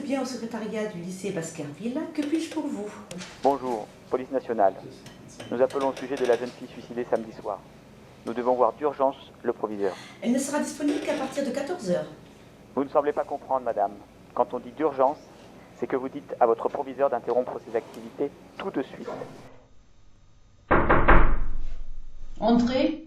bien au secrétariat du lycée Baskerville. Que puis-je pour vous? Bonjour, police nationale. Nous appelons au sujet de la jeune fille suicidée samedi soir. Nous devons voir d'urgence le proviseur. Elle ne sera disponible qu'à partir de 14 heures. Vous ne semblez pas comprendre, madame. Quand on dit d'urgence, c'est que vous dites à votre proviseur d'interrompre ses activités tout de suite. Entrez.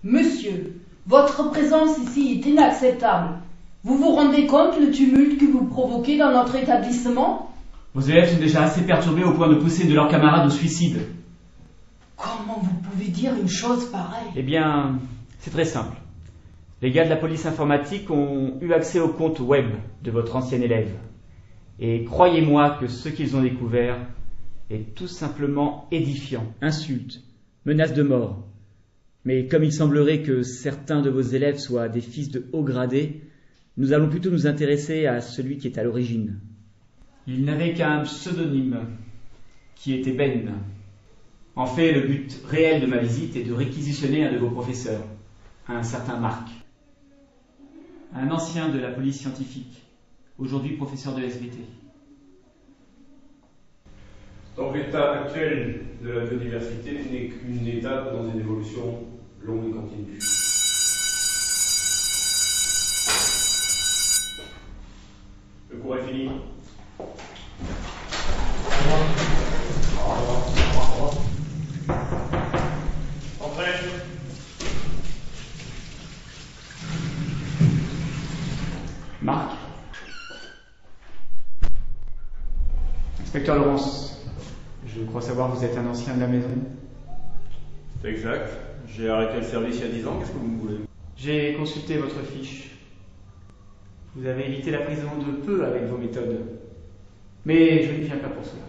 Monsieur, votre présence ici est inacceptable. Vous vous rendez compte le tumulte que vous provoquez dans notre établissement? Vos élèves sont déjà assez perturbés au point de pousser de leurs camarades au suicide. Comment vous pouvez dire une chose pareille? Eh bien, c'est très simple. Les gars de la police informatique ont eu accès au compte web de votre ancien élève. Et croyez-moi que ce qu'ils ont découvert est tout simplement édifiant. Insultes, menaces de mort. Mais comme il semblerait que certains de vos élèves soient des fils de haut gradé, nous allons plutôt nous intéresser à celui qui est à l'origine. Il n'avait qu'un pseudonyme, qui était Ben. En fait, le but réel de ma visite est de réquisitionner un de vos professeurs, un certain Marc. Un ancien de la police scientifique, aujourd'hui professeur de SVT. Donc l'état actuel de la biodiversité n'est qu'une étape dans une évolution longue et continue. Le cours est fini. Entrez. Marc. Inspecteur Laurence, je crois savoir que vous êtes un ancien de la maison. C'est exact. J'ai arrêté le service il y a 10 ans. Qu'est-ce que vous me voulez? J'ai consulté votre fiche. Vous avez évité la prison de peu avec vos méthodes. Mais je n'y viens pas pour cela.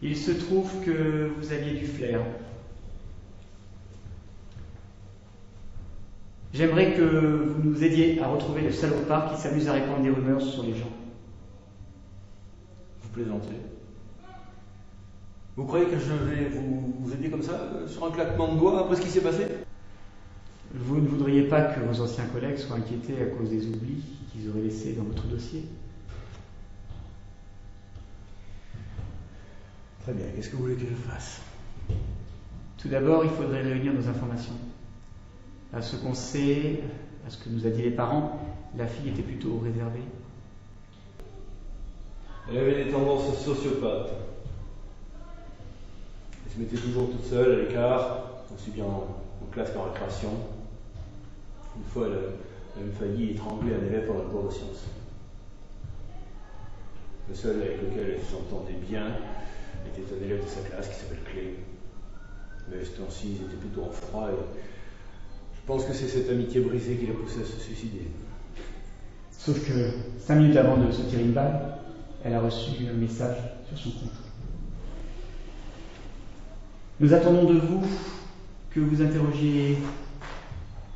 Il se trouve que vous aviez du flair. J'aimerais que vous nous aidiez à retrouver le salopard qui s'amuse à répandre des rumeurs sur les gens. Vous plaisantez? Vous croyez que je vais vous aider comme ça, sur un claquement de doigts, après ce qui s'est passé? Vous ne voudriez pas que vos anciens collègues soient inquiétés à cause des oublis qu'ils auraient laissés dans votre dossier? Très bien, qu'est-ce que vous voulez que je fasse? Tout d'abord, il faudrait réunir nos informations. À ce qu'on sait, à ce que nous a dit les parents, la fille était plutôt réservée. Elle avait des tendances sociopathes. Elle se mettait toujours toute seule, à l'écart, aussi bien en classe qu'en récréation. Une fois, elle a même failli étrangler un élève pendant le cours de sciences. Le seul avec lequel elle s'entendait bien était un élève de sa classe qui s'appelle Clé. Mais ce temps-ci, ils étaient plutôt en froid et je pense que c'est cette amitié brisée qui l'a poussé à se suicider. Sauf que 5 minutes avant de se tirer une balle, elle a reçu un message sur son compte. Nous attendons de vous que vous interrogiez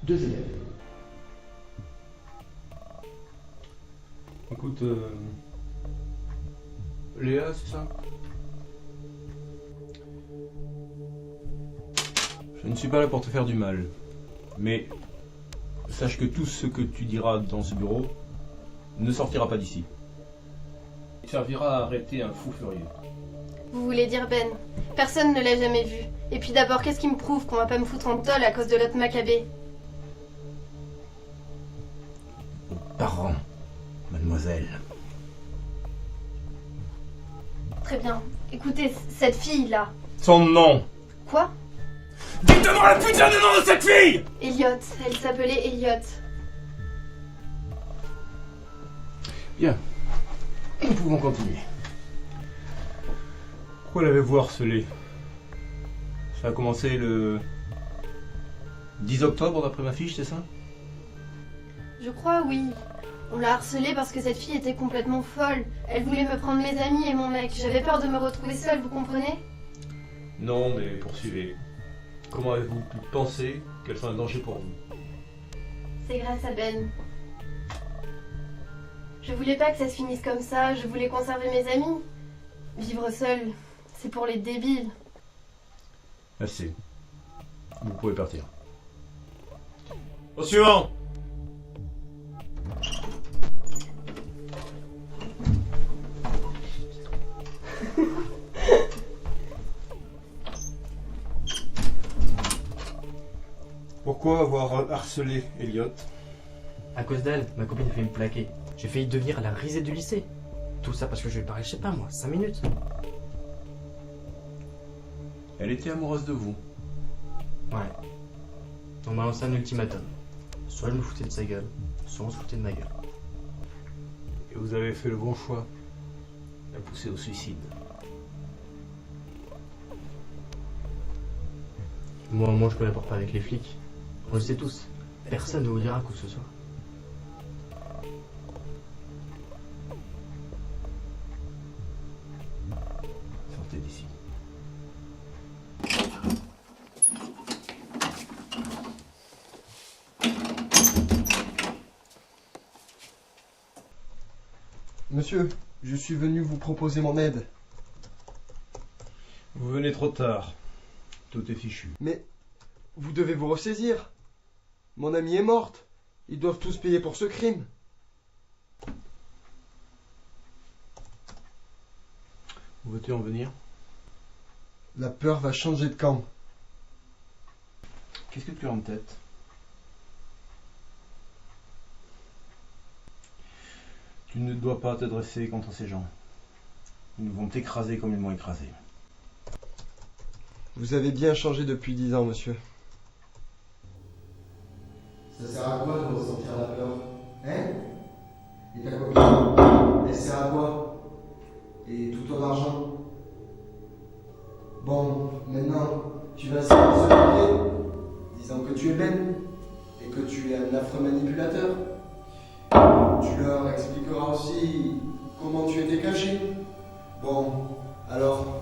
2 élèves. Écoute, Léa, c'est ça? Je ne suis pas là pour te faire du mal, mais sache que tout ce que tu diras dans ce bureau ne sortira pas d'ici. Il servira à arrêter un fou furieux. Vous voulez dire Ben? Personne ne l'a jamais vu. Et puis d'abord, qu'est-ce qui me prouve qu'on va pas me foutre en tôle à cause de l'autre Maccabée? Vos parents, mademoiselle. Très bien. Écoutez, cette fille-là... Son nom! Quoi? Dites-moi le putain de nom de cette fille! Elliot. Elle s'appelait Elliot. Bien. Nous pouvons continuer. Pourquoi l'avez-vous harcelé? Ça a commencé le 10 octobre d'après ma fiche, c'est ça? Je crois, oui. On l'a harcelée parce que cette fille était complètement folle. Elle voulait me prendre mes amis et mon mec. J'avais peur de me retrouver seule, vous comprenez? Non, mais poursuivez. Comment avez-vous pu penser qu'elle soit un danger pour vous? C'est grâce à Ben. Je voulais pas que ça se finisse comme ça. Je voulais conserver mes amis. Vivre seule, C'est pour les débiles. Assez. Vous pouvez partir. Au suivant! Pourquoi avoir harcelé Elliot? À cause d'elle, ma copine a failli me plaquer. J'ai failli devenir la risée du lycée. Tout ça parce que je lui ai parlé, je sais pas moi, 5 minutes. Elle était amoureuse de vous. Ouais. On m'a lancé un ultimatum. Soit je me foutais de sa gueule, soit on se foutait de ma gueule. Et vous avez fait le bon choix. La pousser au suicide. Moi je collabore pas avec les flics. On le sait tous. Personne ne vous dira quoi que ce soit. Sortez d'ici. Monsieur, je suis venu vous proposer mon aide. Vous venez trop tard. Tout est fichu. Mais vous devez vous ressaisir. Mon amie est morte. Ils doivent tous payer pour ce crime. Où veux-tu en venir? La peur va changer de camp. Qu'est-ce que tu as en tête? Tu ne dois pas te dresser contre ces gens. Ils vont t'écraser comme ils m'ont écrasé. Vous avez bien changé depuis 10 ans, monsieur. Ça sert à quoi de ressentir la peur? Hein? Et ta copine? Elle sert à quoi? Et tout ton argent? Bon, maintenant, tu vas essayer de se moquer, disant que tu es belle et que tu es un affreux manipulateur. Tu leur expliqueras aussi comment tu étais caché. Bon, alors,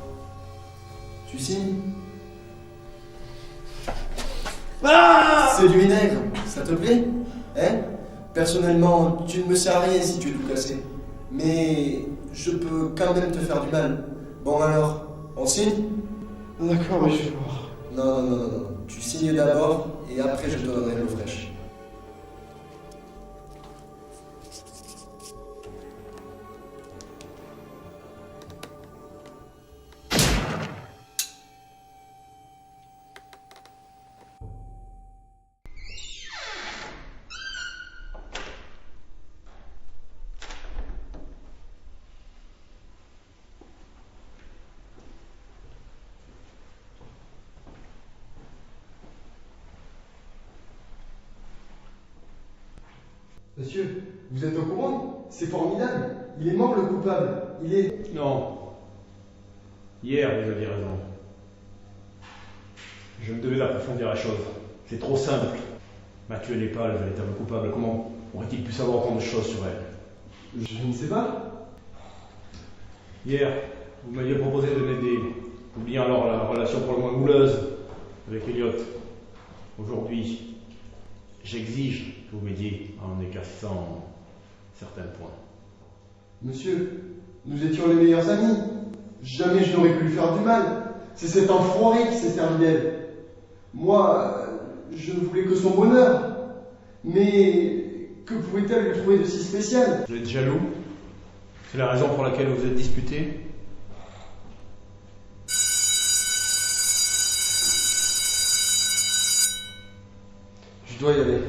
tu signes? C'est du vinaigre, ça te plaît? Hein? Personnellement, tu ne me sers à rien si tu es tout cassé. Mais je peux quand même te faire du mal. Bon alors, on signe? D'accord, mais je vais voir. Non. Tu signes d'abord et après je te donnerai l'eau fraîche. Monsieur, vous êtes au courant? C'est formidable. Il est mort, le coupable. Il est... Non. Hier, vous aviez raison. Je me devais d'approfondir la chose. C'est trop simple. Mathieu n'est pas le véritable coupable. Comment aurait-il pu savoir autant de choses sur elle? Je ne sais pas. Hier, vous m'aviez proposé de m'aider, oubliant alors la relation pour le moins mouleuse avec Elliot. Aujourd'hui, j'exige que vous m'aidiez en écassant certains points. Monsieur, nous étions les meilleurs amis. Jamais je n'aurais pu lui faire du mal. C'est cet enfoiré qui s'est servi d'elle. Moi, je ne voulais que son bonheur. Mais que pouvait-elle lui trouver de si spécial? Vous êtes jaloux? C'est la raison pour laquelle vous êtes disputé? Je dois y aller.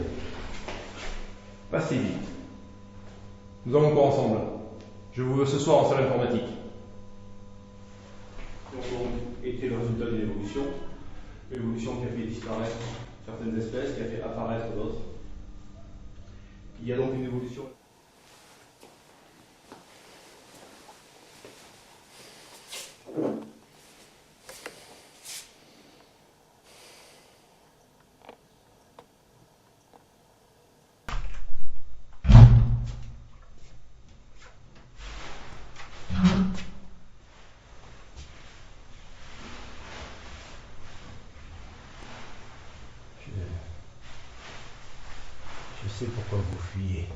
Pas si vite. Nous allons pas ensemble. Je vous veux ce soir en salle informatique. Qui ont donc été le résultat d'une évolution. Une évolution qui a fait disparaître certaines espèces, qui a fait apparaître d'autres. Il y a donc une évolution. Je sais pourquoi vous fuyez.